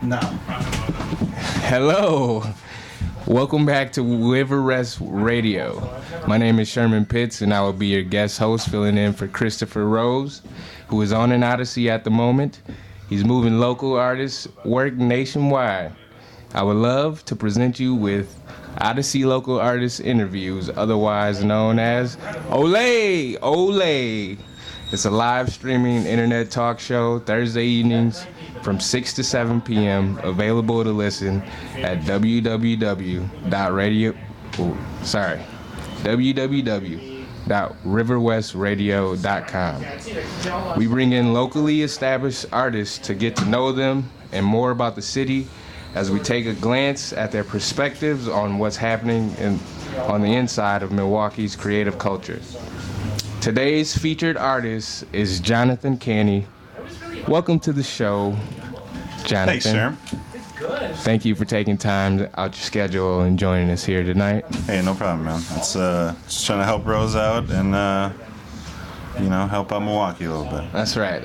No. Hello. Welcome back to River Radio. My name is Sherman Pitts, and I will be your guest host, filling in for Christopher Rose, who is on an odyssey at the moment. He's moving local artists' work nationwide. I would love to present you with Odyssey Local Artist Interviews, otherwise known as OLAi. OLAi. It's a live streaming internet talk show Thursday evenings from 6 to 7 p.m. available to listen at www.riverwestradio.com. We bring in locally established artists to get to know them and more about the city as we take a glance at their perspectives on what's happening on the inside of Milwaukee's creative culture. Today's featured artist is Jonathan Canny. Welcome to the show, Jonathan. Thanks, Sherm. Thank you for taking time out your schedule and joining us here tonight. Hey, no problem, man. It's just trying to help Rose out and help out Milwaukee a little bit. That's right.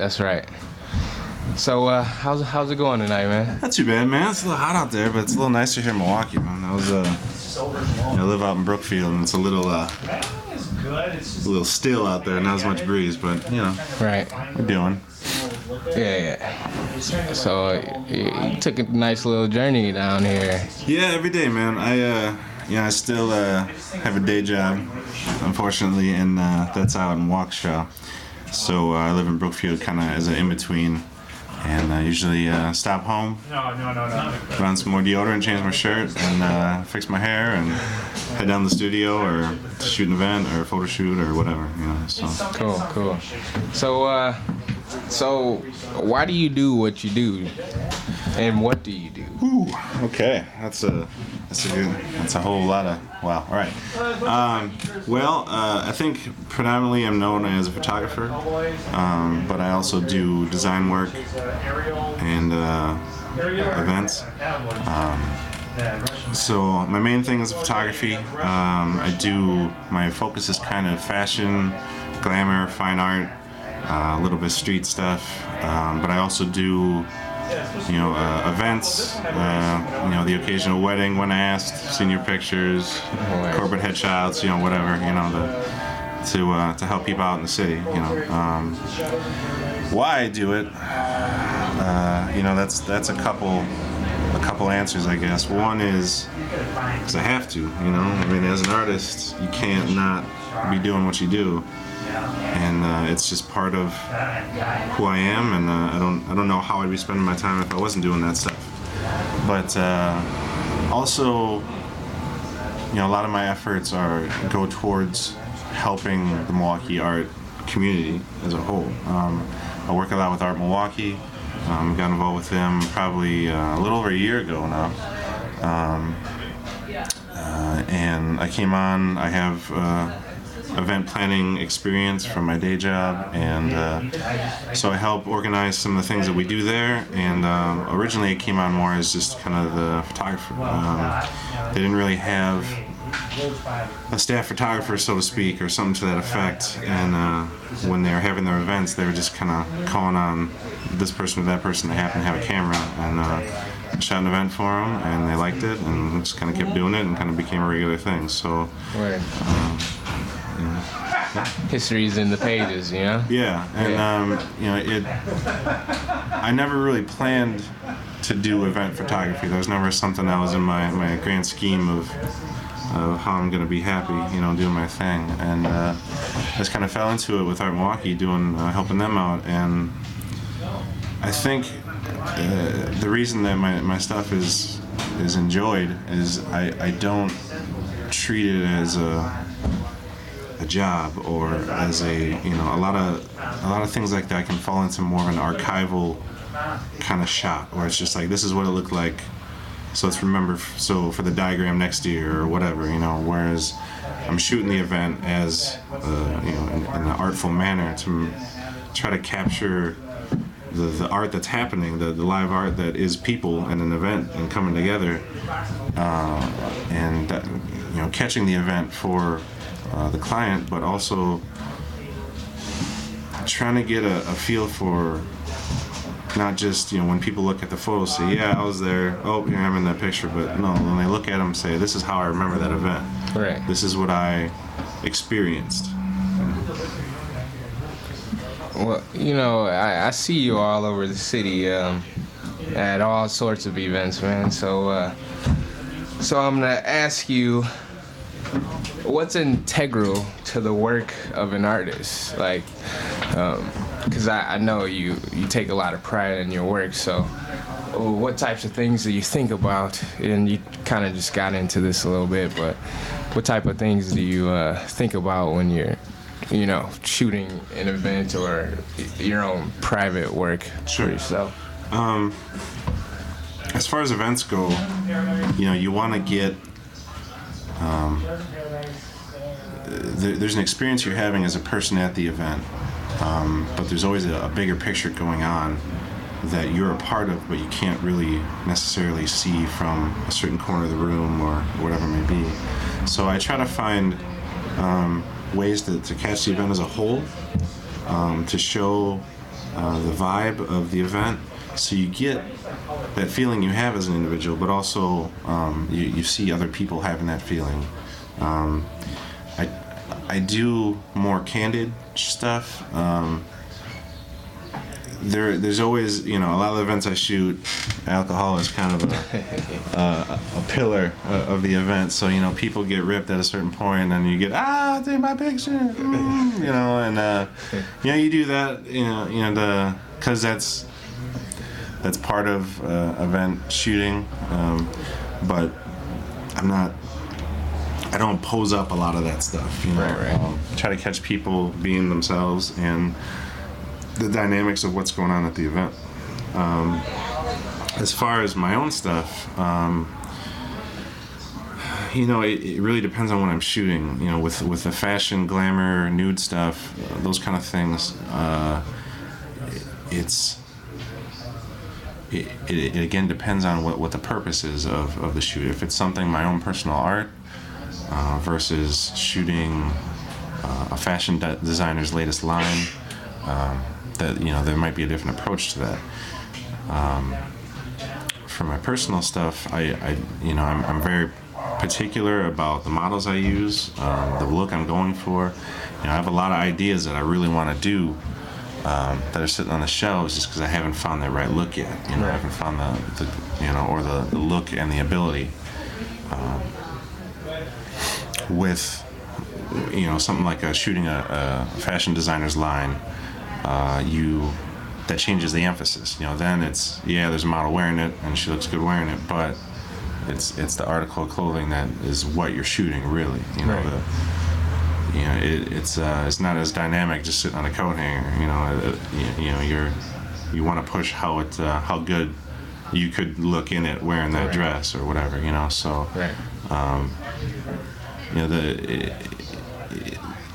So, how's it going tonight, man? Not too bad, man. It's a little hot out there, but it's a little nicer here in Milwaukee, man. I live out in Brookfield, and it's a little still out there, not as much breeze, but Right. we're doing. Yeah. So, you took a nice little journey down here. Yeah, every day, man. I still have a day job, unfortunately, and that's out in Waukesha. So I live in Brookfield, kind of as an in-between, and I usually stop home, put on some more deodorant, change my shirt, and fix my hair, and head down to the studio or to shoot an event or a photo shoot or whatever. So Cool. So why do you do what you do, and what do you do? Ooh, okay, that's a whole lot of wow. All right. I think predominantly I'm known as a photographer, but I also do design work and events. So my main thing is photography. My focus is kind of fashion, glamour, fine art, a little bit of street stuff, but I also do events, the occasional wedding when asked, senior pictures, corporate headshots, whatever, to help people out in the city, Why I do it, that's a couple answers, I guess. One is because I have to, as an artist, you can't not be doing what you do. And it's just part of who I am, and I don't know how I'd be spending my time if I wasn't doing that stuff. But also, a lot of my efforts go towards helping the Milwaukee art community as a whole. I work a lot with Art Milwaukee. Got involved with them probably a little over a year ago now. And I came on. I have event planning experience from my day job, and so I help organize some of the things that we do there. And originally it came on more as just kind of the photographer. They didn't really have a staff photographer, so to speak, or something to that effect. And when they were having their events, they were just kind of calling on this person or that person that happened to have a camera, and shot an event for them, and they liked it, and just kind of kept doing it, and kind of became a regular thing. So. Right. History's in the pages, Yeah, and I never really planned to do event photography. That was never something that was in my grand scheme of how I'm gonna be happy, doing my thing. And I just kind of fell into it with Art Milwaukee, helping them out. And I think the reason that my stuff is enjoyed is I don't treat it as a job, or as a lot of things like that can fall into more of an archival kind of shot, where it's just like, this is what it looked like, so let's remember for the diagram next year or whatever, whereas I'm shooting the event as in an artful manner to try to capture the art that's happening, the live art that is people in an event and coming together, and catching the event for the client, but also trying to get a feel for not just, when people look at the photos, say, yeah, I was there, oh, here I'm in that picture, but no, when they look at them, say, this is how I remember that event. Right. This is what I experienced. Well, I see you all over the city at all sorts of events, man. So I'm gonna ask you, what's integral to the work of an artist? Like, because I know you take a lot of pride in your work. So, what types of things do you think about? And you kind of just got into this a little bit, but what type of things do you think about when you're, shooting an event or your own private work for yourself? As far as events go, you want to get. There's an experience you're having as a person at the event, but there's always a bigger picture going on that you're a part of, but you can't really necessarily see from a certain corner of the room or whatever it may be. So I try to find ways to catch the event as a whole, to show the vibe of the event, so you get that feeling you have as an individual, but also you see other people having that feeling. I do more candid stuff. There's always, a lot of the events I shoot, alcohol is kind of a pillar of the event. So, people get ripped at a certain point, and you get, take my picture, and you do that, because that's part of event shooting. But I don't pose up a lot of that stuff. Right. Try to catch people being themselves and the dynamics of what's going on at the event. As far as my own stuff, it really depends on what I'm shooting. With the fashion, glamour, nude stuff, those kind of things, it again depends on what the purpose is of the shoot. If it's something, my own personal art, versus shooting a fashion designer's latest line, that there might be a different approach to that. For my personal stuff, I'm very particular about the models I use, the look I'm going for. I have a lot of ideas that I really want to do, that are sitting on the shelves, just because I haven't found that right look yet. I haven't found the look and the ability. With something like shooting a fashion designer's line, that changes the emphasis. Then it's, there's a model wearing it and she looks good wearing it, but it's the article of clothing that is what you're shooting, really. Right. It's not as dynamic just sitting on a coat hanger. You want to push how good you could look in it wearing that dress or whatever. So. Right.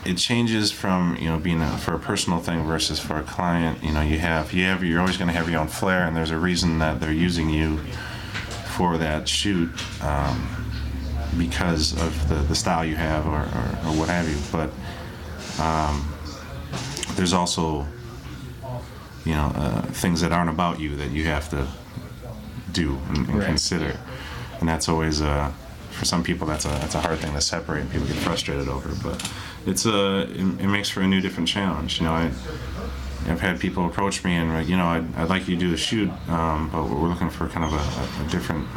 It changes from being for a personal thing versus for a client. You're always going to have your own flair, and there's a reason that they're using you for that shoot, because of the style you have or what have you. But there's also things that aren't about you that you have to do and consider, and that's always for some people that's a hard thing to separate, and people get frustrated over. But it makes for a new, different challenge. I've had people approach me and I'd like you to do a shoot, but we're looking for kind of a different.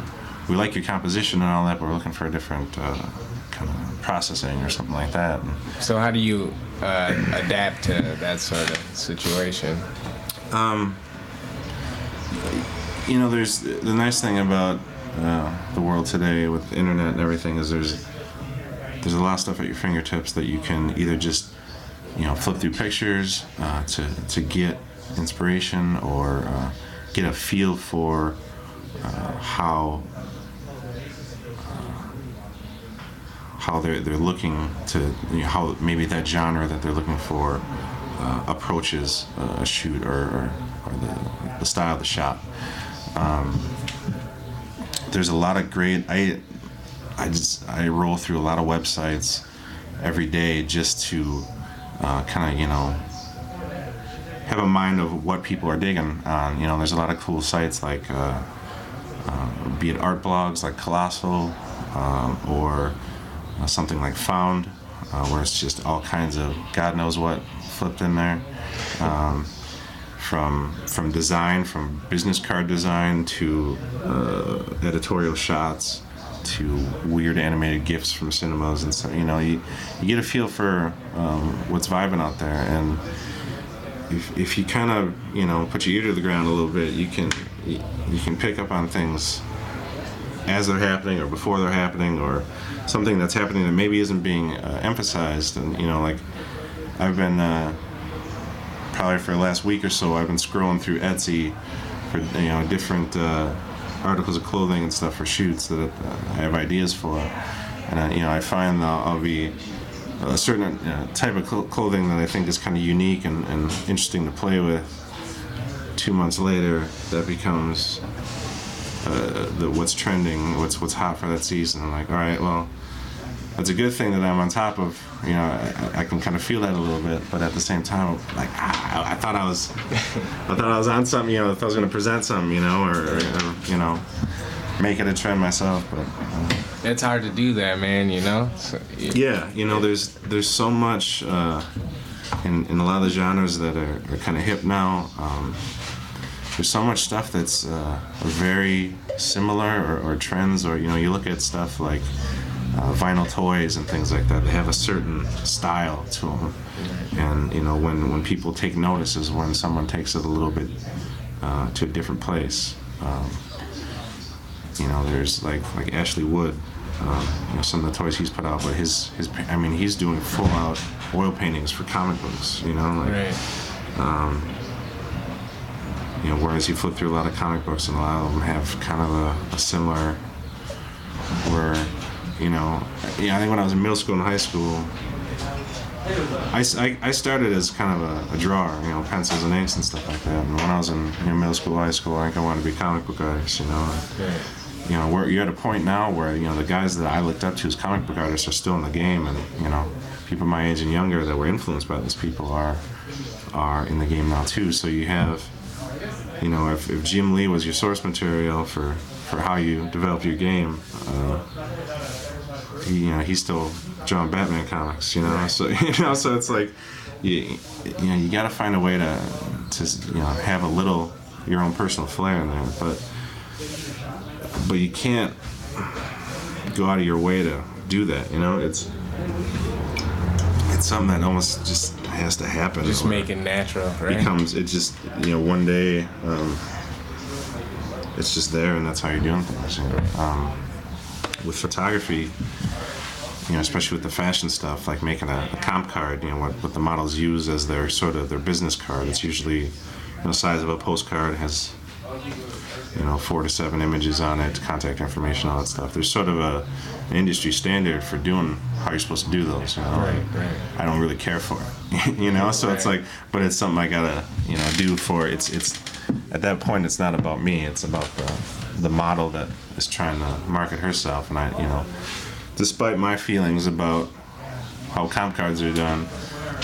We like your composition and all that, but we're looking for a different kind of processing or something like that. So how do you adapt to that sort of situation? There's the nice thing about the world today with the internet and everything is there's a lot of stuff at your fingertips that you can either just flip through pictures to get inspiration or get a feel for how they're looking to how maybe that genre that they're looking for approaches a shoot or the style of the shot. There's a lot of great. I roll through a lot of websites every day just to kind of have a mind of what people are digging on. There's a lot of cool sites like, be it art blogs like Colossal, or something like Found, where it's just all kinds of God knows what flipped in there. From design, from business card design to editorial shots to weird animated GIFs from cinemas, and so you get a feel for what's vibing out there, and if you kind of put your ear to the ground a little bit, you can pick up on things as they're happening or before they're happening, or something that's happening that maybe isn't being emphasized. And like I've been probably for the last week or so, I've been scrolling through Etsy for different articles of clothing and stuff for shoots that I have ideas for, and I find I'll be a certain type of clothing that I think is kind of unique and interesting to play with. 2 months later, that becomes what's trending, what's hot for that season. I'm like, all right, well, that's a good thing that I'm on top of. I can kind of feel that a little bit, but at the same time, like I thought I was on something. If I was going to present something, or make it a trend myself, but. It's hard to do that, man. So, yeah, there's so much in a lot of the genres that are kind of hip now. There's so much stuff that's very similar or trends, or you look at stuff like vinyl toys and things like that. They have a certain style to them, and when people take notice is when someone takes it a little bit to a different place. There's like Ashley Wood, some of the toys he's put out, but he's doing full out oil paintings for comic books, Right. Whereas you flip through a lot of comic books and a lot of them have kind of a similar, where, I think when I was in middle school and high school, I started as kind of a drawer, pencils and inks and stuff like that. And when I was in middle school, high school, I think I wanted to be a comic book artist, where you're at a point now where, the guys that I looked up to as comic book artists are still in the game, and, people my age and younger that were influenced by those people are in the game now too. So you have, if Jim Lee was your source material for how you develop your game, he's still drawing Batman comics, so so it's like you got to find a way to have a little your own personal flair in there, but you can't go out of your way to do that. It's something that almost just has to happen. Just make it natural, right? It just one day it's just there, and that's how you're doing things. With photography, especially with the fashion stuff, like making a comp card, what the models use as their sort of their business card. It's usually the size of a postcard. It has 4 to 7 images on it, contact information, all that stuff. There's sort of an industry standard for doing how you're supposed to do those. Right. I don't really care for it, so it's like, but it's something I gotta do for it's at that point it's not about me. It's about the model that is trying to market herself, and I despite my feelings about how comp cards are done,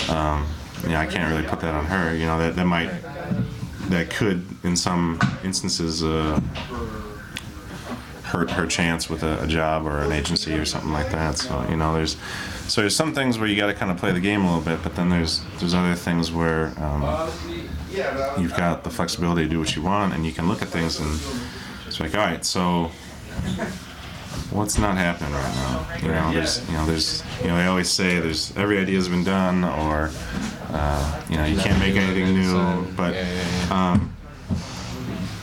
I can't really put that on her. That could, in some instances, hurt her chance with a job or an agency or something like that. So there's some things where you got to kind of play the game a little bit, but then there's other things where you've got the flexibility to do what you want, and you can look at things and it's like, all right, so what's not happening right now? There's they always say there's every idea's been done, or you can't make anything new, but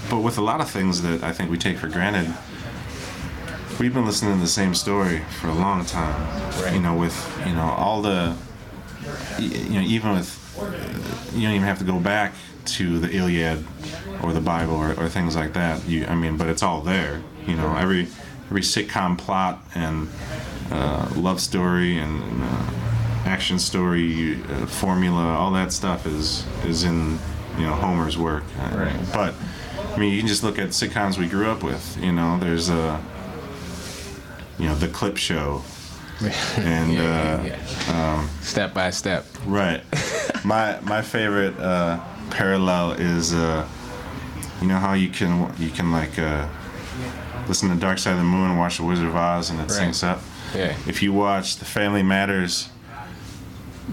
but with a lot of things that I think we take for granted, we've been listening to the same story for a long time. Right. With all the even with you don't even have to go back to the Iliad or the Bible or things like that. But it's all there. Every sitcom plot and love story and action story formula, all that stuff is in Homer's work. Right. But you can just look at sitcoms we grew up with. There's the Clip Show, and Step by Step. Right. My favorite parallel is, you know how you can like listen to Dark Side of the Moon and watch The Wizard of Oz and it syncs up. Yeah. If you watch The Family Matters,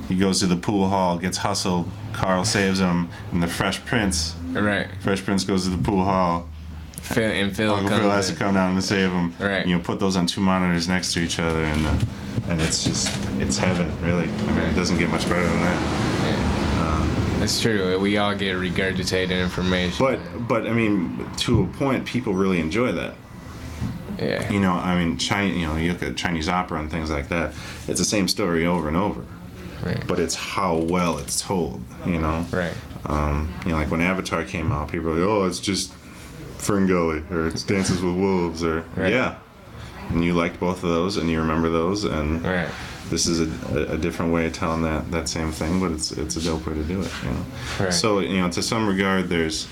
he goes to the pool hall, gets hustled, Carl saves him, and the Fresh Prince. Right. Fresh Prince goes to the pool hall. Phil Uncle Phil has to come down and save him. Right. You know, put those on 2 monitors next to each other, and it's heaven, really. I mean, it doesn't get much better than that. That's true. We all get regurgitated information. But I mean, to a point, people really enjoy that. Yeah. You know, I mean, you look at Chinese opera and things like that. It's the same story over and over. Right. But it's how well it's told. You know. Right. You know, like when Avatar came out, people were like, "Oh, it's just Ferngully," or "It's Dances with Wolves," or right. Yeah. And you liked both of those, and you remember those, and right. This is a different way of telling that same thing, but it's a dope way to do it. You know. Right. So you know, to some regard, there is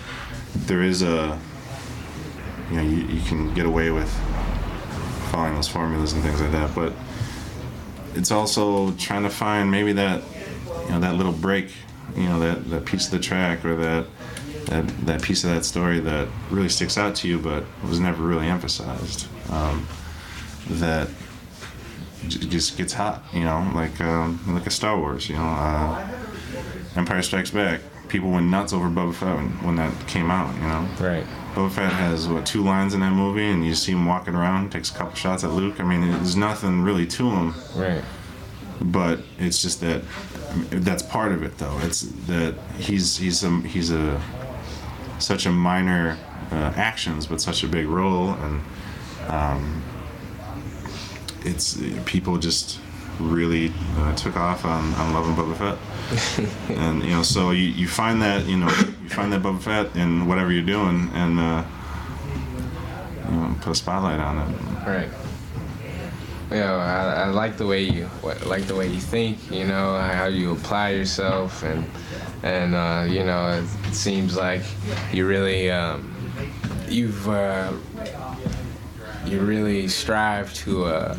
a, you know, you can get away with following those formulas and things like that, but it's also trying to find maybe that, you know, that little break, you know, that piece of the track or that piece of that story that really sticks out to you but was never really emphasized, that just gets hot, you know, like a Star Wars, you know, Empire Strikes Back. People went nuts over Boba Fett when that came out, you know. Right. Boba Fett has, 2 lines in that movie, and you see him walking around, takes a couple shots at Luke. I mean, there's nothing really to him. Right. But it's just that's part of it, though. It's that he's such a minor actions, but such a big role, and it's people just really took off on loving Boba Fett. And you know, so you find that Boba Fett in whatever you're doing, and you know, put a spotlight on it. Right. You know, I like the way you think. You know, how you apply yourself, and you know, it seems like you really you really strive to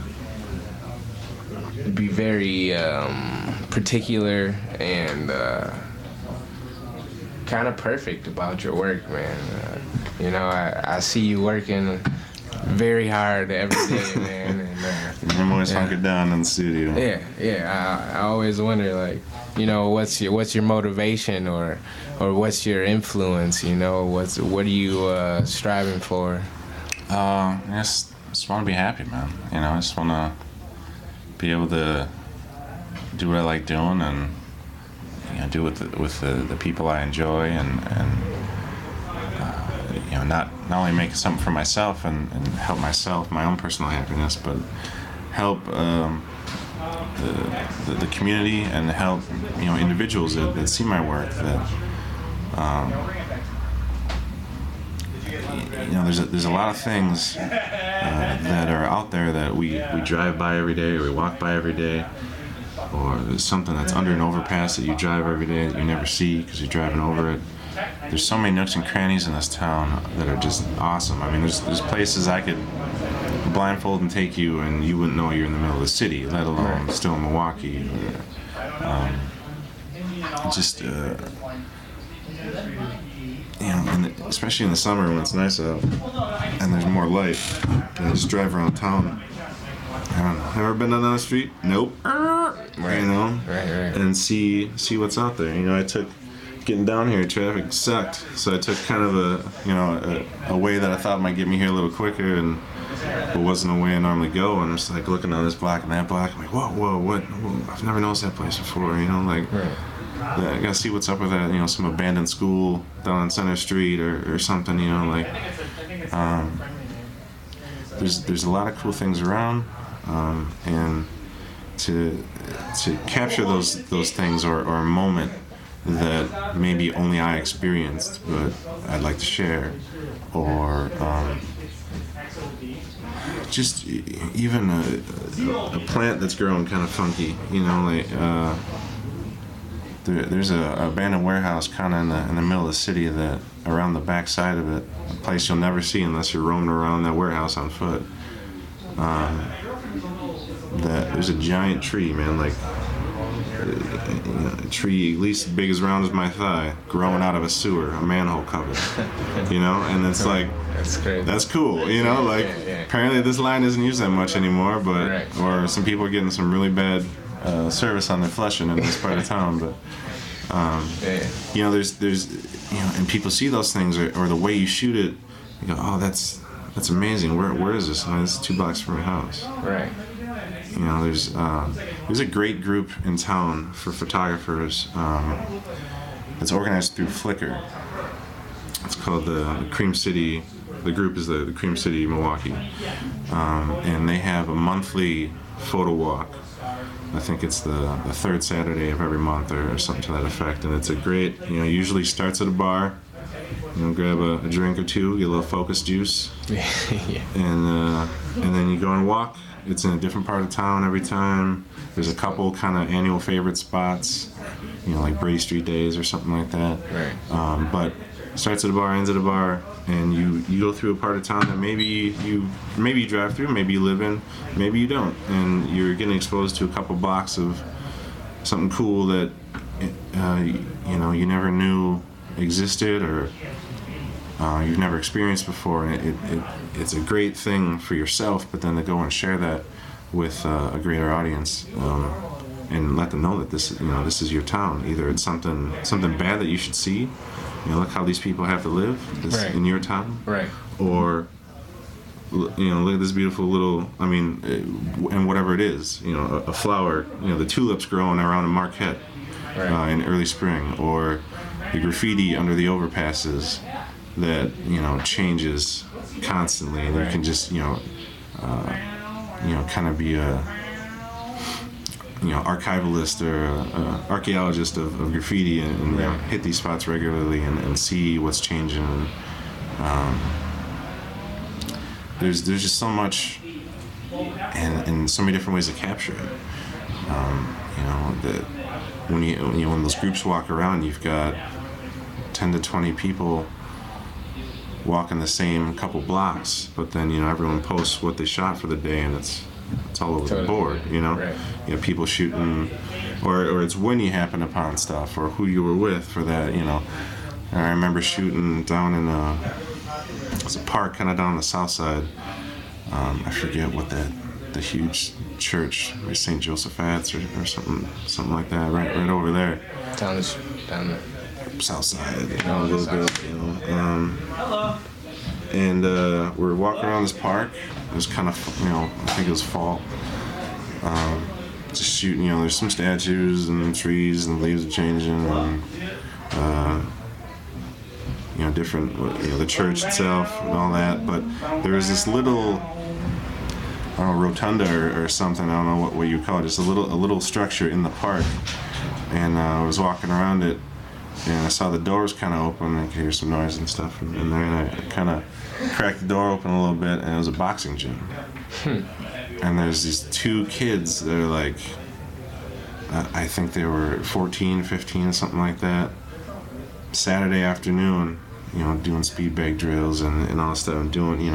be very particular and kind of perfect about your work, man. You know, I see you working very hard every day, man. And, I'm always hunkered down in the studio. Yeah. I always wonder, like, you know, what's your motivation or what's your influence? You know, what are you striving for? I just want to be happy, man. You know, I just want to be able to do what I like doing, and you know, do it with the people I enjoy, and you know, not only make something for myself and help myself, my own personal happiness, but help the community and help, you know, individuals that see my work, that you know, there's a lot of things that are out there that we drive by every day, or we walk by every day, or there's something that's under an overpass that you drive every day that you never see because you're driving over it. There's so many nooks and crannies in this town that are just awesome. I mean, there's places I could blindfold and take you, and you wouldn't know you're in the middle of the city, let alone still in Milwaukee. Just you know, and especially in the summer when it's nice out and there's more light, and just drive around town. I don't know. Ever been down the street? Nope. Right. You know, Right. and see what's out there. You know, I took getting down here. Traffic sucked, so I took kind of a way that I thought might get me here a little quicker, and it wasn't a way I normally go. And I'm just like looking on this block and that block. I'm like, whoa, what? I've never noticed that place before. You know, like. Right. I gotta see what's up with that, you know, some abandoned school down on Center Street or something, you know, like, there's a lot of cool things around, and to capture those things or a moment that maybe only I experienced, but I'd like to share, or just even a plant that's growing kind of funky, you know, like, there's a abandoned warehouse kind of in the middle of the city, that around the back side of it, a place you'll never see unless you're roaming around that warehouse on foot. That there's a giant tree, man, like a tree at least big as round as my thigh, growing out of a sewer, a manhole cover, and it's like, That's crazy. that's cool, Apparently this line isn't used that much anymore, but Right. or some people are getting some really bad service on their flushing in this part of town, but there's and people see those things or the way you shoot it, you go, oh, that's amazing. Where is this? Oh, this is 2 blocks from my house. Right. There's a great group in town for photographers. It's organized through Flickr. It's called the Cream City. The group is the Cream City Milwaukee, and they have a monthly photo walk. I think it's the third Saturday of every month or something to that effect, and it's a great. Usually starts at a bar. Grab a drink or two, get a little focus juice, Yeah. and then you go and walk. It's in a different part of town every time. There's a couple kind of annual favorite spots, like Brady Street Days or something like that. Right. But starts at a bar, ends at a bar, and you go through a part of town that maybe you drive through, maybe you live in, maybe you don't, and you're getting exposed to a couple blocks of something cool that you never knew existed or you've never experienced before, and it's a great thing for yourself, but then to go and share that with a greater audience, and let them know that this is your town. Either it's something bad that you should see, look how these people have to live Right. in your town, Right. or look at this beautiful little, and whatever it is, a flower, the tulips growing around a Marquette Right. in early spring, or the graffiti under the overpasses that changes constantly, and Right. you can just kind of be a archivalist or a archaeologist of graffiti and Right. hit these spots regularly and see what's changing. There's just so much and so many different ways to capture it. That when those groups walk around, you've got 10 to 20 people walking the same couple blocks, but then everyone posts what they shot for the day, and it's all over the board. Right. People shooting, or it's when you happen upon stuff, or who you were with for that. And I remember shooting down in it's a park kind of down the south side. I forget what the huge church, St. Joseph's or something like that, right over there. Down the South side, a little bit, and we're walking around this park. It was kind of, I think it was fall. Just shooting, there's some statues and trees and the leaves are changing, and different, the church itself and all that. But there was this little, I don't know, rotunda or something. I don't know what you call it. Just a little structure in the park, and I was walking around it. And I saw the doors kind of open, I could hear some noise and stuff, and then I kind of cracked the door open a little bit, and it was a boxing gym. And there's these 2 kids that are like, I think they were 14, 15, something like that. Saturday afternoon, doing speed bag drills and all that stuff, and doing,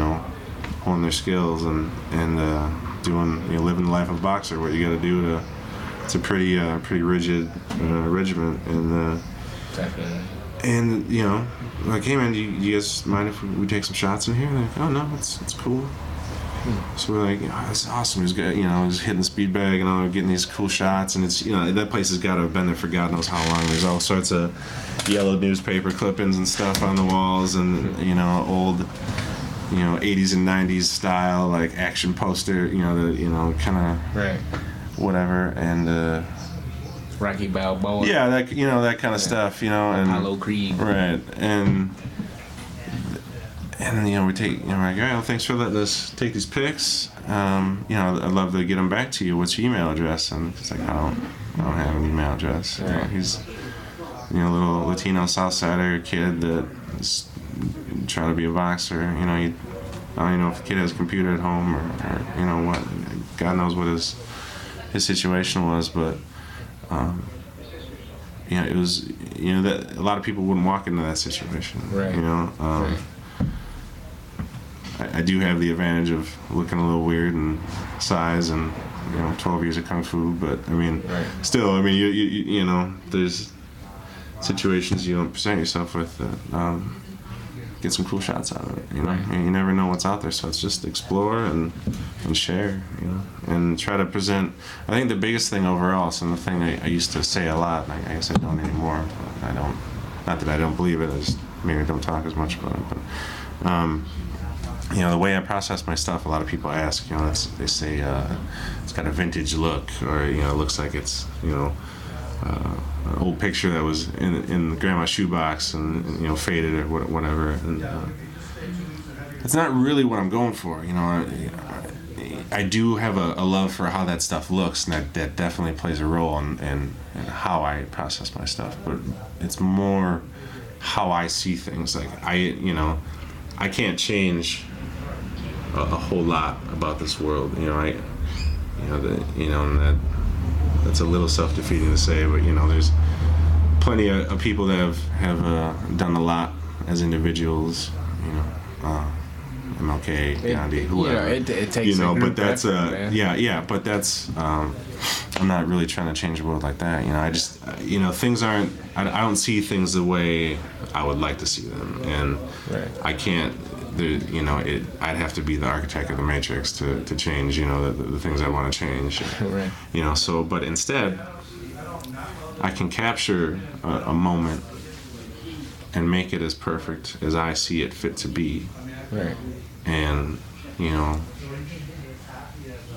honing their skills and doing, living the life of a boxer, what you got to do to. It's a pretty rigid regimen, and. Definitely. And like, hey man, do you guys mind if we take some shots in here? And they're like, oh no, it's cool. So we're like, that's awesome. He's got, he's hitting the speed bag and all, getting these cool shots, and it's, that place has got to have been there for God knows how long. There's all sorts of yellow newspaper clippings and stuff on the walls, and old, 80s and 90s style like action poster, kind of Right. whatever, and. Rocky Balboa. Yeah, that kind of stuff, and Apollo Creed. right, and we take, we're like, all right, well, thanks for letting us take these pics. I'd love to get them back to you. What's your email address? And it's like, I don't have an email address. Right. He's, a little Latino Southsider kid that is trying to be a boxer. I don't even know if the kid has a computer at home or what. God knows what his situation was, but. It was, that a lot of people wouldn't walk into that situation. Right. Right. I do have the advantage of looking a little weird and size and 12 years of kung fu, but I mean, still, I mean, you know, there's situations you don't present yourself with that get some cool shots out of it. You know, and you never know what's out there, so it's just explore and share, you know, and try to present. I think the biggest thing overall, so the thing I used to say a lot, and I guess I don't anymore. I don't, not that I don't believe it, I just maybe I don't talk as much about it, but. You know, the way I process my stuff, a lot of people ask, you know, they say it's got a vintage look, or, you know, it looks like it's, you know, an old picture that was in grandma's shoebox and, you know, faded or whatever. And it's not really what I'm going for, you know. I do have a love for how that stuff looks, and that definitely plays a role in how I process my stuff. But it's more how I see things. Like, I can't change a whole lot about this world, you know. And that's a little self-defeating to say, but you know, there's plenty of people that have done a lot as individuals, you know, MLK, Gandhi, whoever. You know, it takes, you know, but that's effort, but that's I'm not really trying to change the world like that, you know. I just, you know, things aren't, I don't see things the way I would like to see them, and I can't. You know, I'd have to be the architect of the matrix to change, you know, the things I want to change. You know, so, but instead, I can capture a moment and make it as perfect as I see it fit to be. And, you know,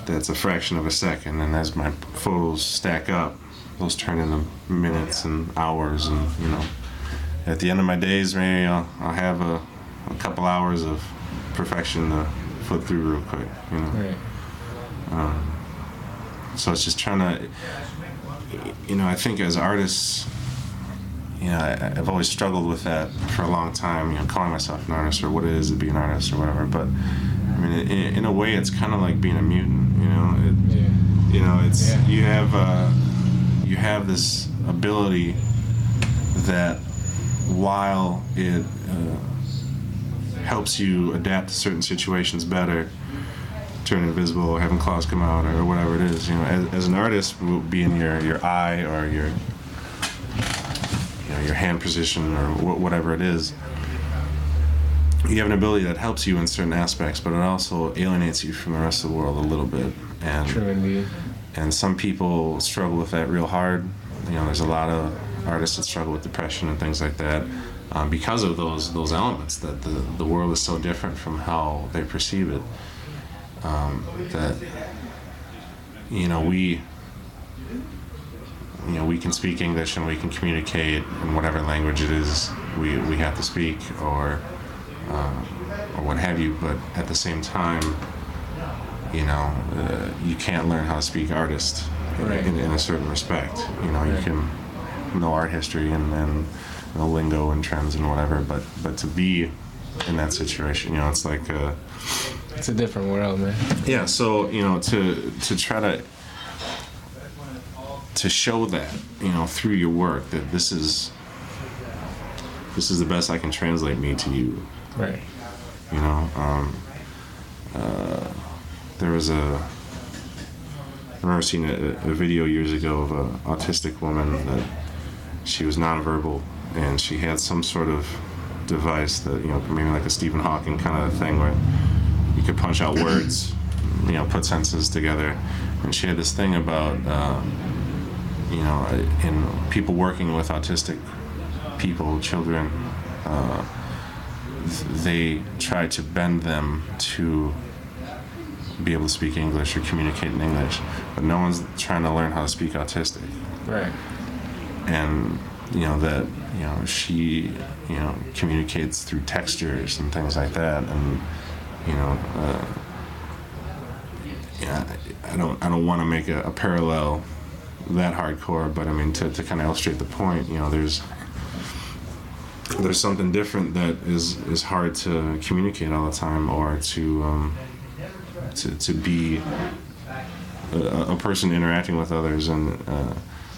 that's a fraction of a second, and as my photos stack up, those turn into minutes and hours, and, you know, at the end of my days, maybe I'll have a couple hours of perfection to flip through real quick, you know. So it's just trying to, you know, I think as artists, you know, I've always struggled with that for a long time, you know, calling myself an artist or what it is to be an artist or whatever. But I mean, in a way, it's kind of like being a mutant, you know. You know, it's you have this ability that, while it helps you adapt to certain situations better, turn invisible, or having claws come out, or whatever it is, you know, as an artist, being your eye or your hand position or whatever it is, you have an ability that helps you in certain aspects, but it also alienates you from the rest of the world a little bit. And true indeed. And some people struggle with that real hard. You know, there's a lot of artists that struggle with depression and things like that. Because of those elements, that the world is so different from how they perceive it, that we can speak English and we can communicate in whatever language it is we have to speak, or what have you. But at the same time, you can't learn how to speak artist in a certain respect. You can know art history and lingo and trends and whatever, but to be in that situation, it's like it's a different world, man. Yeah, so to try to show that through your work, that this is the best I can translate me to you. Right. There was I remember seeing a video years ago of an autistic woman that she was nonverbal, and she had some sort of device that, maybe like a Stephen Hawking kind of thing, where you could punch out words, put sentences together. And she had this thing about, in people working with autistic people, children, they try to bend them to be able to speak English or communicate in English, but no one's trying to learn how to speak autistic. Right. And she communicates through textures and things like that, and I don't want to make a parallel that hardcore, but I mean to kind of illustrate the point, there's something different that is hard to communicate all the time, or to be a person interacting with others, and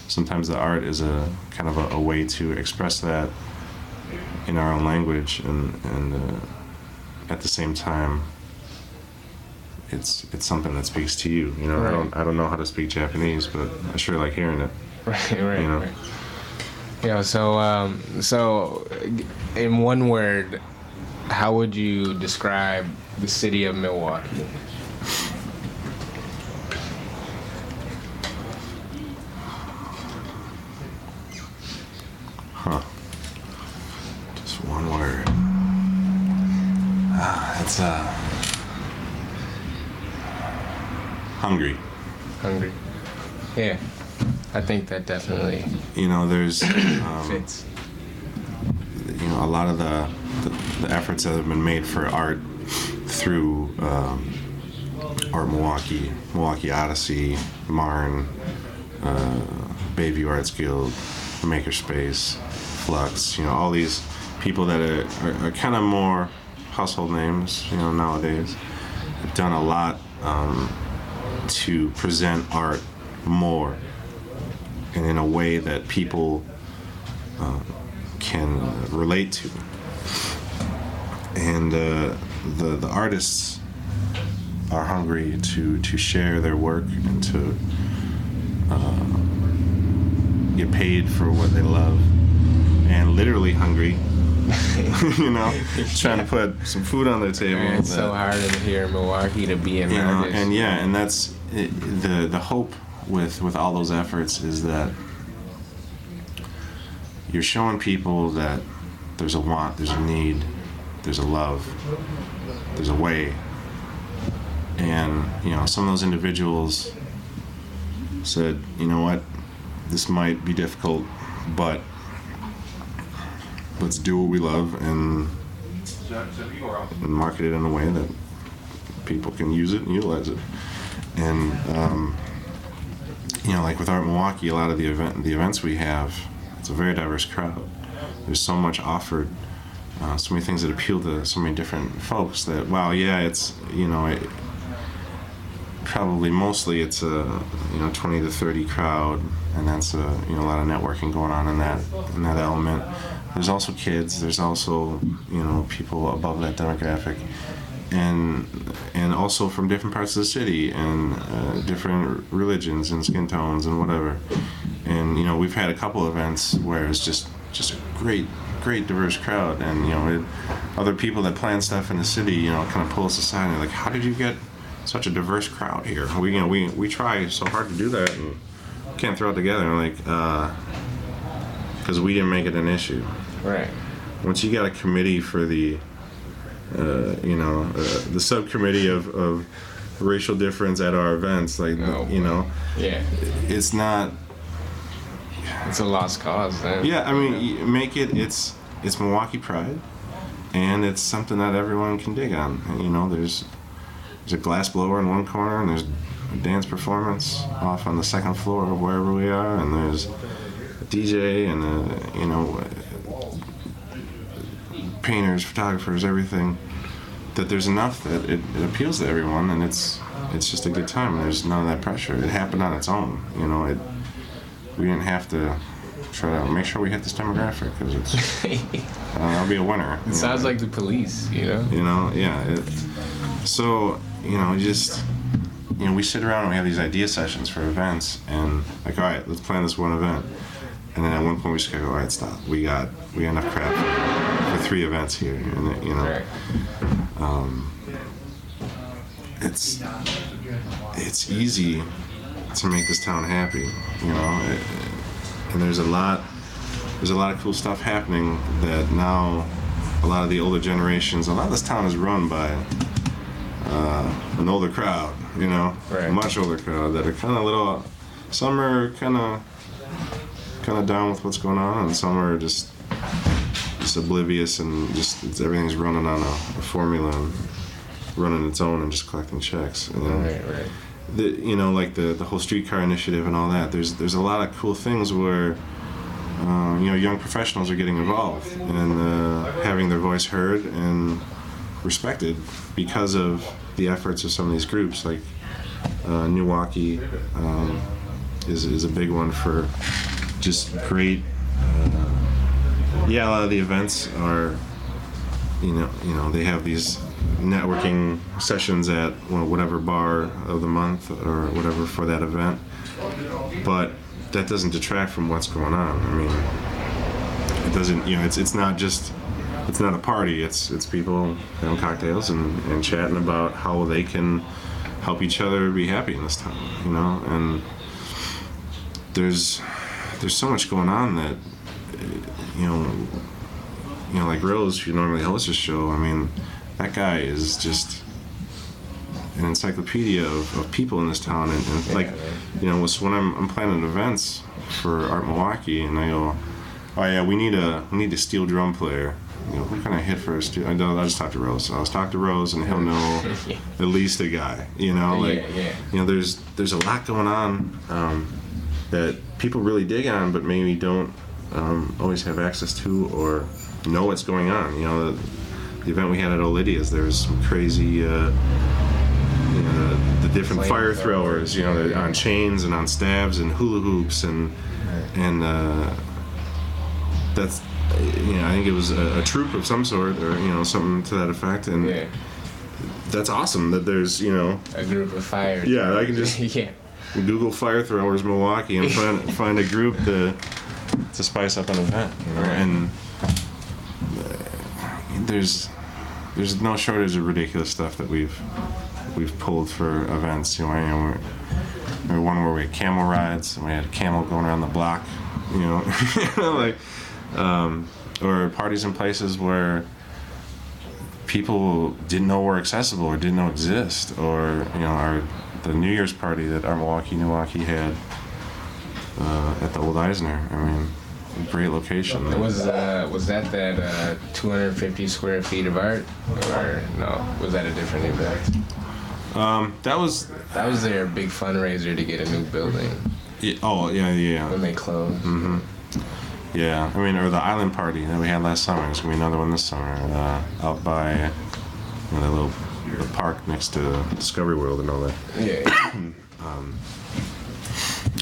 sometimes the art is a kind of a way to express that in our own language, and at the same time, it's something that speaks to you. You know, Right. I don't know how to speak Japanese, but I sure like hearing it. Right. You know? Right. Yeah. So in one word, how would you describe the city of Milwaukee? Huh. Just one word. It's hungry. Hungry. Yeah. I think that definitely You know, there's fits. you know, a lot of the efforts that have been made for art through Art Milwaukee, Milwaukee Odyssey, Marn, Bayview Arts Guild, Makerspace, Flux, you know, all these people that are kind of more household names, you know, nowadays, have done a lot to present art more and in a way that people can relate to. And the artists are hungry to share their work and to get paid for what they love, and literally hungry. You know, trying to put some food on their table. Man, it's so hard in here in Milwaukee to be an You know, artist. and yeah, and that's it, the hope with all those efforts is that you're showing people that there's a want, there's a need, there's a love, there's a way. And, you know, some of those individuals said, you know what, this might be difficult, but let's do what we love and market it in a way that people can use it and utilize it. And, you know, like with Art Milwaukee, a lot of the events we have, it's a very diverse crowd. There's so much offered, so many things that appeal to so many different folks that, wow, yeah, it's, you know, probably mostly it's a, you know, 20 to 30 crowd, and that's a, you know, a lot of networking going on in that element. There's also kids, there's also, you know, people above that demographic, and also from different parts of the city and different religions and skin tones and whatever. And, you know, we've had a couple events where it's just a great diverse crowd, and, you know, other people that plan stuff in the city, you know, kind of pull us aside and they're like, how did you get such a diverse crowd here? We try so hard to do that and can't throw it together. And like, because we didn't make it an issue. Right. Once you got a committee for the, you know, the subcommittee of racial difference at our events, like, you know, Yeah. it's not. It's a lost cause then. Yeah, I mean, you make it's Milwaukee pride, and it's something that everyone can dig on. You know, there's a glass blower in one corner, and there's a dance performance off on the second floor of wherever we are, and there's a DJ and you know, painters, photographers, everything. That there's enough that it appeals to everyone, and it's just a good time. There's none of that pressure. It happened on its own. You know, we didn't have to try to make sure we hit this demographic, because it's I'll be a winner. It sounds like the police, you know? You know, yeah. So, you know, just, you know, we sit around and we have these idea sessions for events, and like, all right, let's plan this one event. And then at one point we just go, all right, stop. We got enough crap for 3 events here, and you know, it's easy to make this town happy, you know, and there's a lot of cool stuff happening that now a lot of the older generations, a lot of this town is run by an older crowd, you know, Right. a much older crowd that are kind of some are kind of down with what's going on, and some are just oblivious, and just everything's running on a formula and running its own and just collecting checks. You know? Right. You know, like the whole streetcar initiative and all that. There's a lot of cool things where you know, young professionals are getting involved and having their voice heard and respected because of the efforts of some of these groups. Like Milwaukee is a big one for just great. Yeah, a lot of the events are, you know, they have these networking sessions at whatever bar of the month or whatever for that event. But that doesn't detract from what's going on. I mean, it doesn't. It's not just. It's not a party. It's people having cocktails and chatting about how they can help each other be happy in this town. And there's so much going on that like Rose, who normally hosts a show. I mean, that guy is just an encyclopedia of people in this town, and like, so when I'm planning events for Art Milwaukee, and I go, oh yeah, we need a steel drum player. Who can I hit for a steel? I just talk to Rose. So I'll talk to Rose, and he'll know at least a guy. There's a lot going on that people really dig on, but maybe don't always have access to or know what's going on. The event we had at OLAi's, there was some crazy, the different fire throwers, on chains and on stabs and hula hoops and that's, I think it was a troop of some sort or something to that effect, and that's awesome that there's a group of fire. Yeah, I can just Google fire throwers Milwaukee and find a group to spice up an event, and there's no shortage of ridiculous stuff that we've pulled for events. We had one where we had camel rides and we had a camel going around the block, or parties in places where people didn't know were accessible or didn't know exist, or the New Year's party that our Milwaukee had at the old Eisner. I mean, great location. Was that 250 square feet of art, or no? Was that a different event? That was their big fundraiser to get a new building. Yeah. When they closed. Mm-hmm. Yeah, I mean, or the island party that we had last summer. There's gonna be another one this summer out by the little park next to Discovery World and all that. Yeah.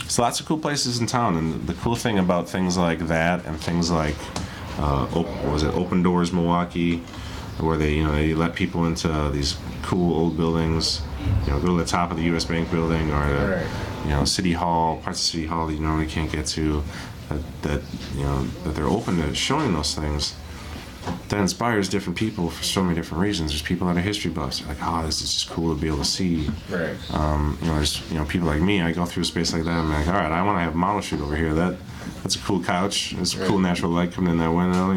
So lots of cool places in town, and the cool thing about things like that and things like Open Doors Milwaukee, where they let people into these cool old buildings, go to the top of the U.S. Bank building or City Hall, parts of City Hall that you normally can't get to, that they're open to showing those things. That inspires different people for so many different reasons. There's people that are history buffs. They're like, this is just cool to be able to see. Right. There's people like me. I go through a space like that. I'm like, all right, I want to have a model shoot over here. That's a cool couch. It's a cool natural light coming in that window.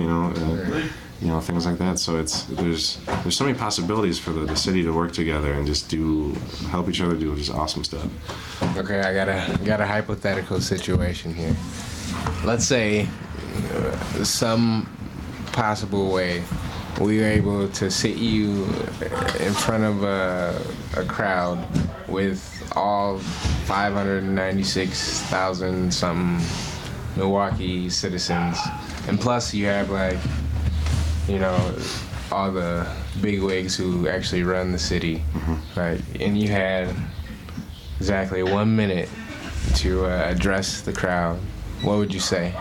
Things like that. So there's so many possibilities for the city to work together and just help each other do just awesome stuff. Okay, I got a hypothetical situation here. Let's say some possible way we were able to sit you in front of a crowd with all 596,000 something Milwaukee citizens, and plus you have all the bigwigs who actually run the city, right? And you had exactly 1 minute to address the crowd. What would you say?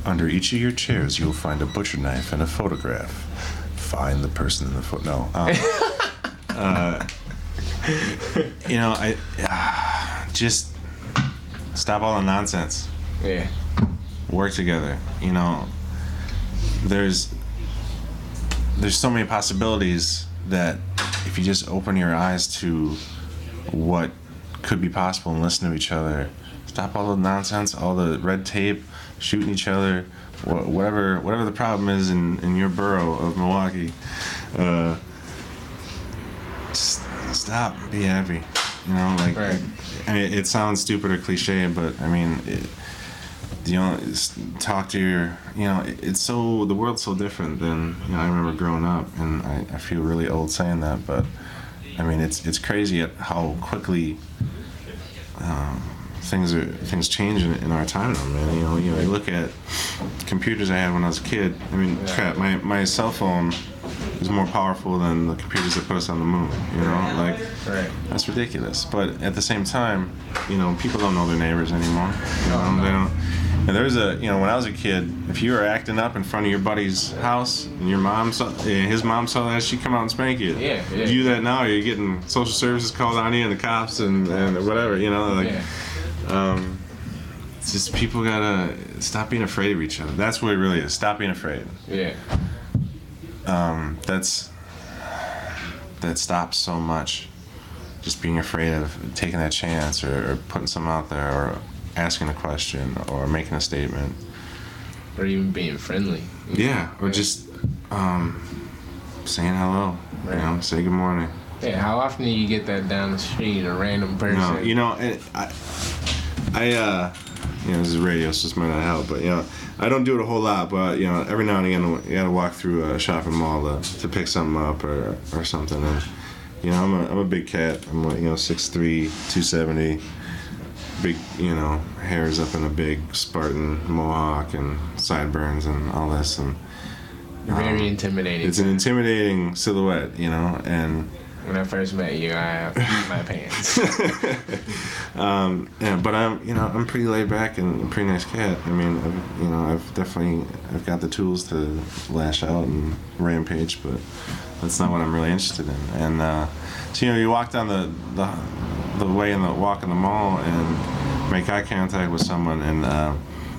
Under each of your chairs, you'll find a butcher knife and a photograph. Find the person in the foot. No. Just stop all the nonsense. Yeah. Work together. There's so many possibilities that if you just open your eyes to what could be possible and listen to each other, stop all the nonsense, all the red tape, shooting each other, whatever the problem is in your borough of Milwaukee, just stop, be happy. Right. I mean, it sounds stupid or cliche, but I mean, talk to your, it's the world's so different than, I remember growing up, and I feel really old saying that, but I mean, it's crazy at how quickly things change in our time now, man. You look at computers I had when I was a kid. I mean, crap, my cell phone is more powerful than the computers that put us on the moon. That's ridiculous. But at the same time, people don't know their neighbors anymore. They don't. And there's when I was a kid, if you were acting up in front of your buddy's house and your mom saw, his mom saw that, she'd come out and spank you. Yeah. You do that now, you're getting social services called on you and the cops and whatever, it's just people gotta stop being afraid of each other. That's what it really is. Stop being afraid. Yeah. That stops so much. Just being afraid of taking that chance or putting something out there or asking a question or making a statement. Or even being friendly. Yeah, or just saying hello. Right. Say good morning. Yeah, how often do you get that down the street, a random person? No, this is radio, so this might not help, but I don't do it a whole lot, but every now and again you gotta walk through a shopping mall to pick something up or something. And I'm a big cat. I'm 6'3", 270, big hairs up in a big Spartan mohawk and sideburns and all this, and very intimidating. It's an intimidating silhouette, and when I first met you, I beat my pants. But I'm pretty laid back and a pretty nice cat. I mean, I've got the tools to lash out and rampage, but that's not what I'm really interested in. And so you walk down the way walk in the mall and make eye contact with someone, and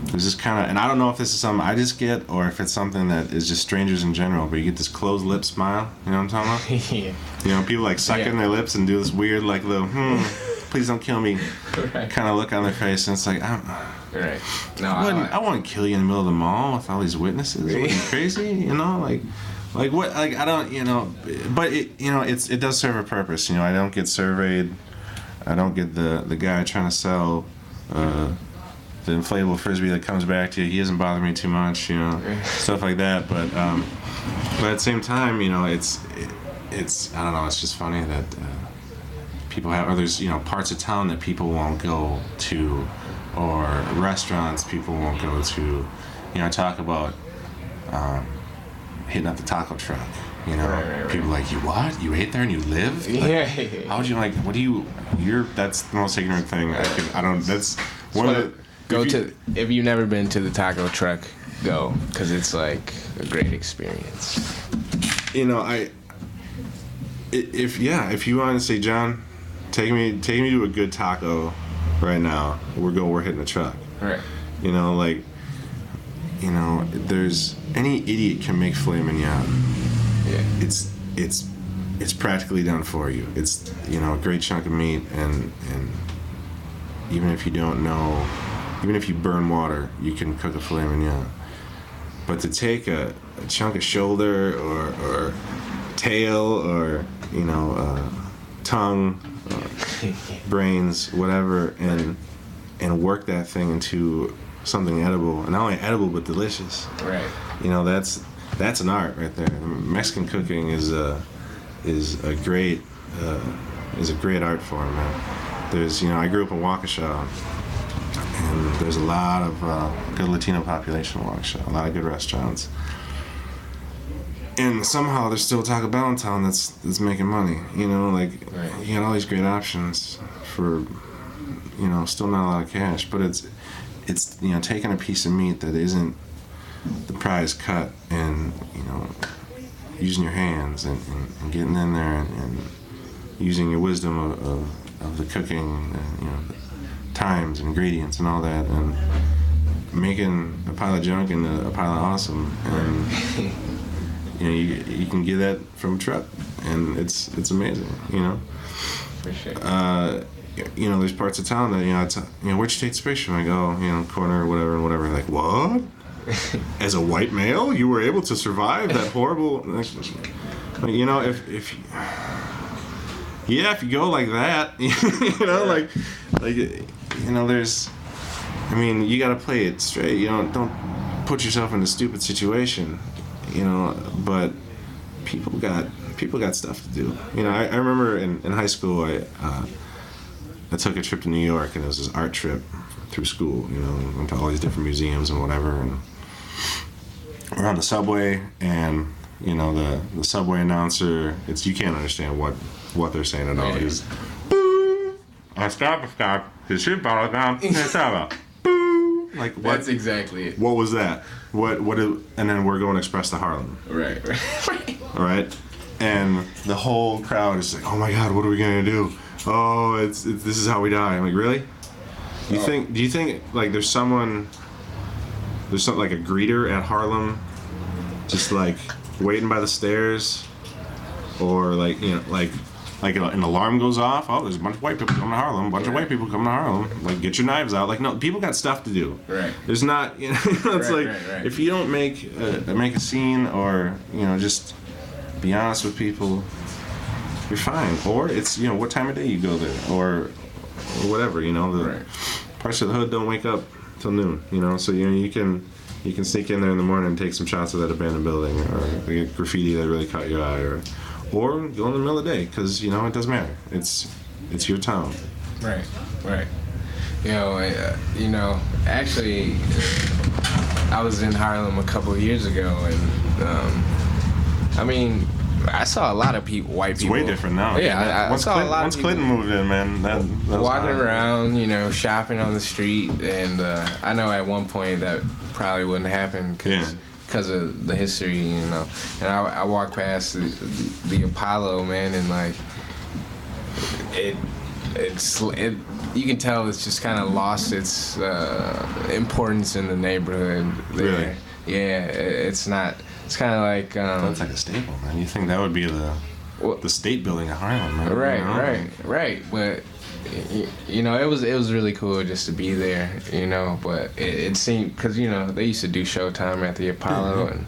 there's this kind of, and I don't know if this is something I just get or if it's something that is just strangers in general, but you get this closed lip smile. You know what I'm talking about? Yeah. People like suck in their lips and do this weird like little please don't kill me kind of look on their face, and it's like right. No, I wouldn't kill you in the middle of the mall with all these witnesses. What, are you crazy? Like what? Like I don't. But it does serve a purpose. I don't get surveyed. I don't get the guy trying to sell the inflatable frisbee that comes back to you. He doesn't bother me too much. Stuff like that. But at the same time, it's I don't know. It's just funny that people have, or there's parts of town that people won't go to, or restaurants people won't go to. I talk about hitting up the taco truck. Right. People like, you what? You ate there and you lived? Yeah. How would you what do you? That's the most ignorant thing. That's one of the. If you've never been to the taco truck, go, because it's like a great experience. If you want to say, John, take me to a good taco right now. We're hitting the truck. Right. There's any idiot can make filet mignon. Yeah. It's practically done for you. It's a great chunk of meat, and even if you don't know, even if you burn water, you can cook a filet mignon. But to take a chunk of shoulder or tail or tongue, or brains, whatever, and work that thing into something edible, and not only edible but delicious. Right. That's an art right there. Mexican cooking is a great art form, man. There's I grew up in Waukesha, and there's a lot of good Latino population in Waukesha, a lot of good restaurants. And somehow there's still Taco Bell in town that's making money. Right. You got all these great options for still not a lot of cash, but it's taking a piece of meat that isn't the prize cut and using your hands and getting in there and using your wisdom of the cooking and the times and ingredients and all that, and making a pile of junk into a pile of awesome. And you can get that from a truck, and it's amazing. For sure. There's parts of town that where'd you take this picture? And I go, corner or whatever. Like, what? As a white male, you were able to survive that horrible. If you go like that, there's. You gotta play it straight. Don't put yourself in a stupid situation. But people got stuff to do. I remember in high school, I took a trip to New York, and it was this art trip through school. Went to all these different museums and whatever, and we're on the subway, and the subway announcer, you can't understand what they're saying at all. He's boom, stop, his ship ball down, stop, boom, Like what? That's exactly it. What was that? And then we're going express to Harlem. Right. All right, and the whole crowd is like, oh my God, what are we gonna do? Oh, it's this is how we die. I'm like, really? Do you think like there's something like a greeter at Harlem, just like waiting by the stairs, or like an alarm goes off. Oh, there's a bunch of white people coming to Harlem. A bunch of white people coming to Harlem. Like, get your knives out. Like, no, people got stuff to do. Right. There's not, it's Right. if you don't make a scene, or just be honest with people, you're fine. Or it's what time of day you go there, or whatever. The parts of the hood don't wake up till noon. So you can sneak in there in the morning and take some shots of that abandoned building, or the graffiti that really caught your eye, or go in the middle of the day, because it doesn't matter. It's your town. Right. Actually, I was in Harlem a couple of years ago, and I saw a lot of white people. It's way different now. Yeah, I saw a lot once of people Clinton moved in, man, that was walking hard. around, shopping on the street, and I know at one point that probably wouldn't happen because of the history, And I walked past the Apollo, man, and like it's you can tell it's just kind of lost its importance in the neighborhood there. Really? Yeah, it's not. It's kind of like That's like a staple, man. You think that would be the state building of Harlem, man? Right. But it was really cool just to be there, But it seemed, because they used to do Showtime at the Apollo, and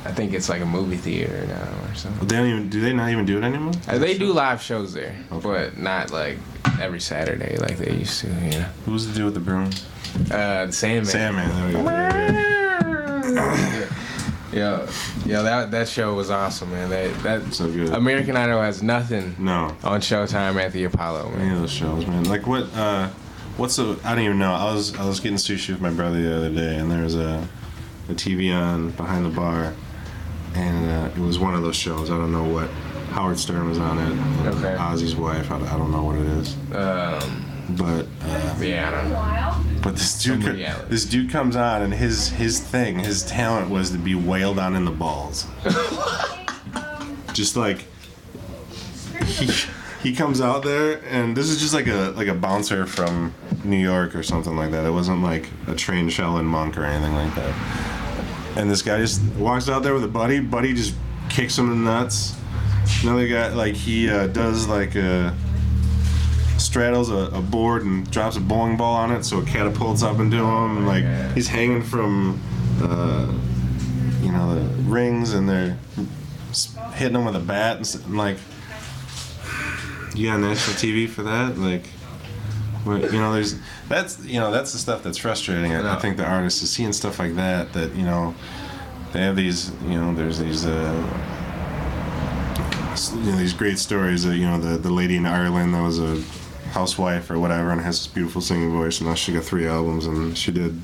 I think it's like a movie theater now or something. Do they not even do it anymore? They do live shows there, but not like every Saturday like they used to. Who's the dude with the broom? Sandman. Sandman. There we go. Yeah, that show was awesome, man. That's so good. American Idol has nothing on Showtime at the Apollo, man. Any of those shows, man. Like what? What's the? I don't even know. I was getting sushi with my brother the other day, and there was a TV on behind the bar, and it was one of those shows. I don't know what. Howard Stern was on it. Okay. Ozzy's wife. I don't know what it is. But yeah, I don't know. But this dude comes on, and his talent was to be wailed on in the balls. Just like he comes out there, and this is just like a bouncer from New York or something like that. It wasn't like a trained Shaolin monk or anything like that. And this guy just walks out there with a buddy. Buddy just kicks him in the nuts. Another guy, he does straddles a board and drops a bowling ball on it, so it catapults up into him. And he's hanging from the rings, and they're hitting him with a bat, and you got national TV for that. That's the stuff that's frustrating. I think the artists is seeing stuff like that they have these there's these great stories that the lady in Ireland that was a housewife or whatever and has this beautiful singing voice, and now she got 3 albums, and she did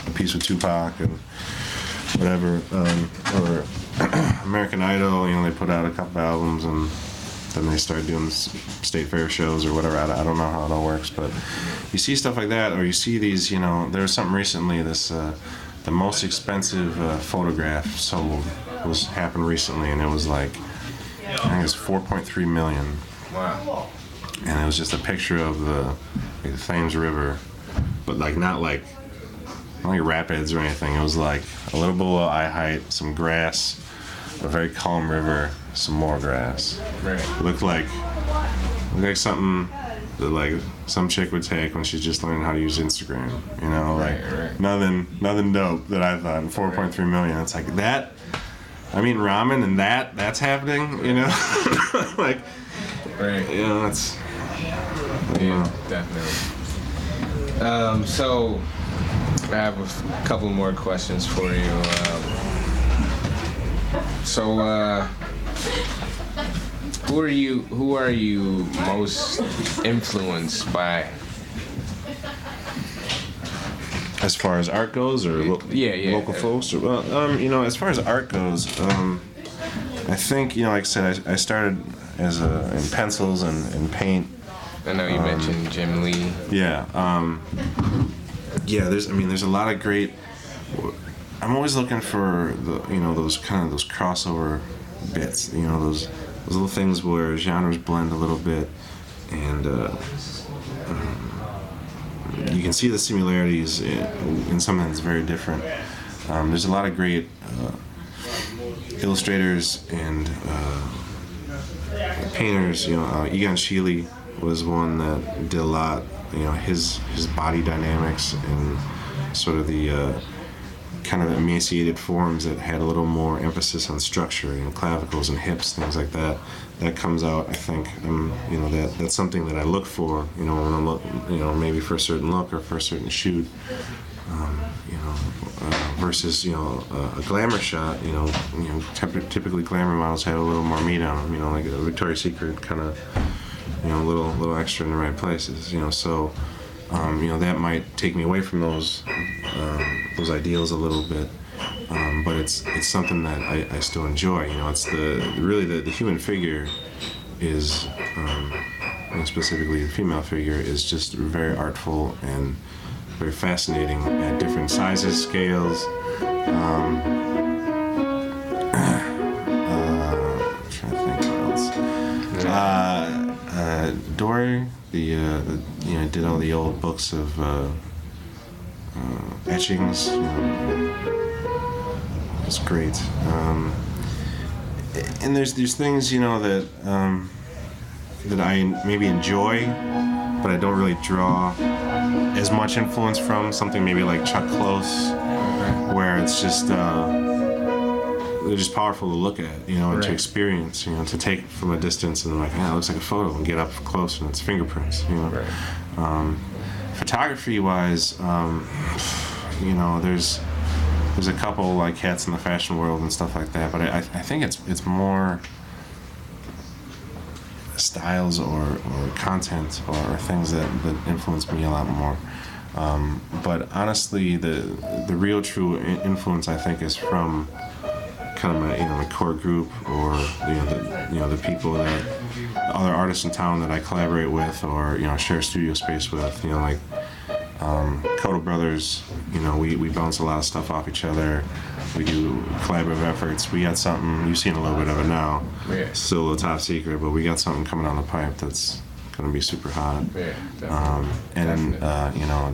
a piece with Tupac and whatever, or American Idol, they put out a couple albums, and then they started doing state fair shows or whatever. I don't know how it all works, but you see stuff like that, or you see these, there was something recently, the most expensive photograph sold happened recently, and it was I think it was $4.3 million. Wow. And it was just a picture of the Thames River, but not like rapids or anything. It was a little below eye height, some grass, a very calm river, some more grass. Right. It looked like something that some chick would take when she's just learning how to use Instagram. Right. Nothing dope that I thought. And 4.3 million. It's like that. I mean, ramen and that's happening. Right. That's. Yeah, definitely. So I have a couple more questions for you. Who are you most influenced by? As far as art goes, or local folks, or as far as art goes, I think like I said, I started in pencils and paint. I know you mentioned Jim Lee. Yeah, yeah, there's a lot of great. I'm always looking for those crossover bits, those little things where genres blend a little bit, and you can see the similarities in something that's very different. There's a lot of great illustrators and painters. Egon Schiele was one that did a lot. His body dynamics and sort of the kind of emaciated forms that had a little more emphasis on structure, clavicles and hips, things like that. That comes out, I think, that's something that I look for, when I'm maybe for a certain look or for a certain shoot, versus, a glamour shot, typically glamour models have a little more meat on them, like a Victoria's Secret kind of, a little extra in the right places, so, that might take me away from those ideals a little bit, but it's something that I still enjoy. It's the human figure is, specifically the female figure, is just very artful and very fascinating at different sizes, scales. I'm trying to think what else. Dory, did all the old books of etchings. It's great. And there's things that I maybe enjoy, but I don't really draw as much influence from. Something maybe like Chuck Close, where it's just they're just powerful to look at, and to experience, to take from a distance and like, it looks like a photo, and get up close and it's fingerprints, Photography-wise, there's a couple like hats in the fashion world and stuff like that, but I think it's more styles or content or things that influence me a lot more. But honestly, the real true influence, I think, is from kind of my core group, or the people that other artists in town that I collaborate with, or share studio space with. Like Kodo Brothers. We bounce a lot of stuff off each other. We do collaborative efforts. We got something, you've seen a little bit of it now. Yeah. Still a little top secret, but we got something coming down the pipe that's going to be super hot. Yeah, and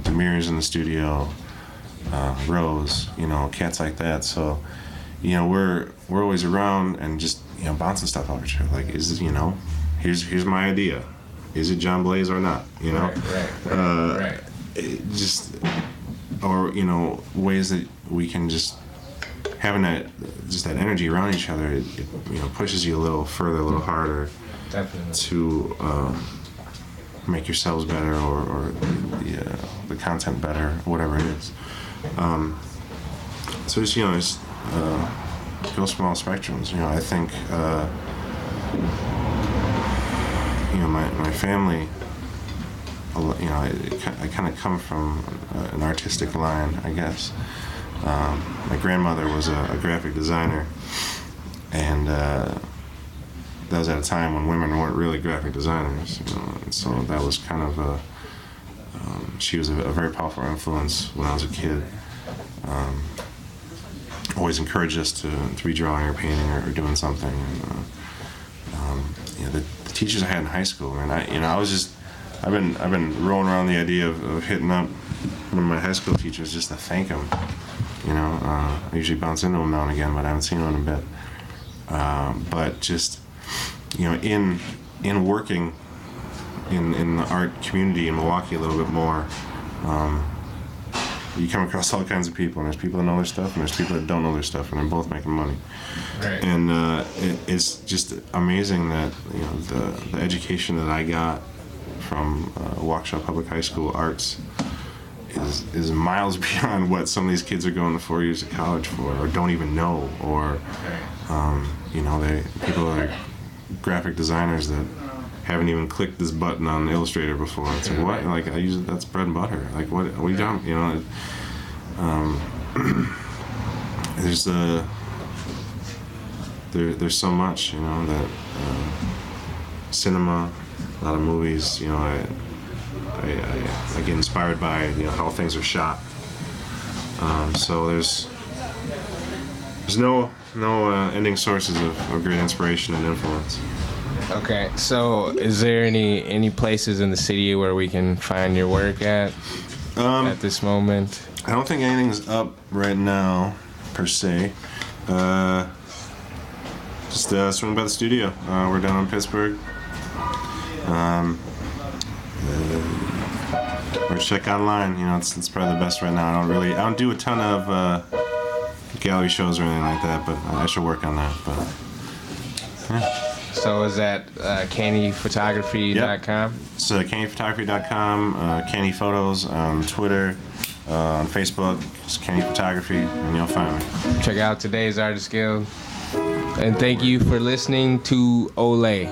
Demir's in the studio, Rose, cats like that. So, we're always around and just, bouncing stuff off each other. Like, here's my idea. Is it John Blaze or not? Right. Just, or ways that we can just having that energy around each other, it pushes you a little further, a little harder. Definitely. To make yourselves better, or the content better, whatever it is. So just go small spectrums. I think my family. I kind of come from an artistic line, I guess. My grandmother was a graphic designer, and that was at a time when women weren't really graphic designers, and so that was kind of she was a very powerful influence when I was a kid. Always encouraged us to be drawing or painting or doing something. And, the teachers I had in high school, man, I've been rolling around the idea of hitting up one of my high school teachers just to thank him. I usually bounce into him now and again, but I haven't seen him in a bit. But just, in working in the art community in Milwaukee a little bit more, you come across all kinds of people, and there's people that know their stuff, and there's people that don't know their stuff, and they're both making money. Right. And it's just amazing that the education that I got from Waukesha Public High School arts is miles beyond what some of these kids are going to 4 years of college for, or don't even know, or people are graphic designers that haven't even clicked this button on Illustrator before. It's like, what? Like, I use it, that's bread and butter. Like, what are you doing? There's so much, that cinema, a lot of movies, I I get inspired by how things are shot. So there's no ending sources of great inspiration and influence. Okay, so is there any places in the city where we can find your work at this moment? I don't think anything's up right now, per se. Just swing by the studio. We're down in Pittsburgh. Or check online. It's probably the best right now. I don't do a ton of gallery shows or anything like that, but I should work on that. But yeah. So is that cannyphotography.com? Yep. So cannyphotography.com, Canny Photos on Twitter, on Facebook, just Canny Photography, and you'll find me. Check out today's Artist Guild. And thank you for listening to OLAi.